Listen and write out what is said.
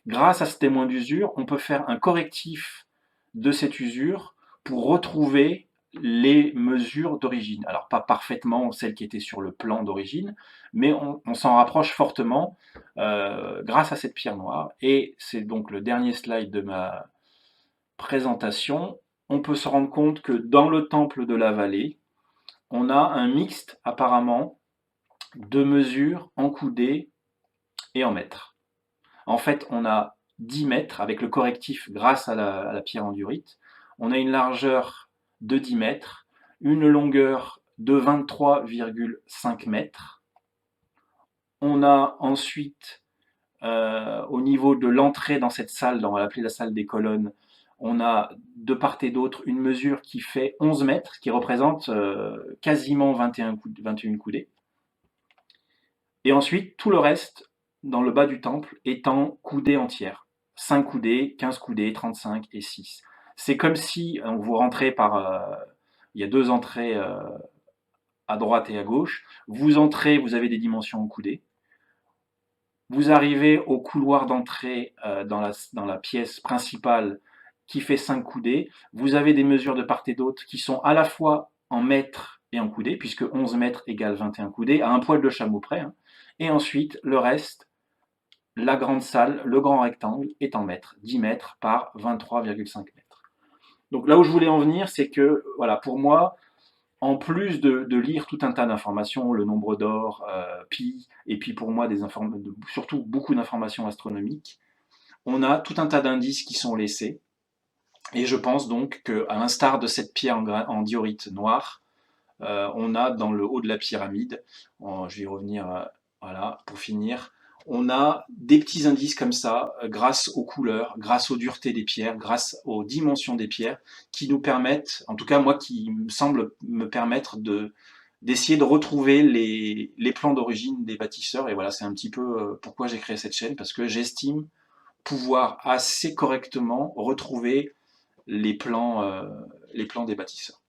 grâce à ce témoin d'usure, on peut faire un correctif de cette usure pour retrouver les mesures d'origine. Alors pas parfaitement celles qui étaient sur le plan d'origine, mais on s'en rapproche fortement grâce à cette pierre noire. Et c'est donc le dernier slide de ma présentation. On peut se rendre compte que dans le temple de la vallée, on a un mixte apparemment de mesures en coudées et en mètres. En fait, on a 10 mètres avec le correctif grâce à la pierre endurite. On a une largeur de 10 mètres, une longueur de 23,5 mètres. On a ensuite, au niveau de l'entrée dans cette salle, on va l'appeler la salle des colonnes, on a de part et d'autre une mesure qui fait 11 mètres, qui représente quasiment 21 coudées. Et ensuite, tout le reste, dans le bas du temple, est en coudées entières. 5 coudées, 15 coudées, 35 et 6. C'est comme si vous rentrez par... il y a deux entrées à droite et à gauche. Vous entrez, vous avez des dimensions en coudées. Vous arrivez au couloir d'entrée dans la pièce principale qui fait 5 coudées. Vous avez des mesures de part et d'autre qui sont à la fois en mètres et en coudées, puisque 11 mètres égale 21 coudées, à un poil de chameau près. Hein. Et ensuite, le reste, la grande salle, le grand rectangle, est en mètres, 10 mètres par 23,5 mètres. Donc là où je voulais en venir, c'est que, voilà, pour moi, en plus de lire tout un tas d'informations, le nombre d'or, pi, et puis pour moi surtout beaucoup d'informations astronomiques, on a tout un tas d'indices qui sont laissés. Et je pense donc qu'à l'instar de cette pierre en diorite noire, on a dans le haut de la pyramide, je vais y revenir voilà, pour finir, on a des petits indices comme ça, grâce aux couleurs, grâce aux duretés des pierres, grâce aux dimensions des pierres, qui nous permettent, en tout cas moi qui me semble me permettre d'essayer de retrouver les plans d'origine des bâtisseurs. Et voilà, c'est un petit peu pourquoi j'ai créé cette chaîne, parce que j'estime pouvoir assez correctement retrouver les plans des bâtisseurs.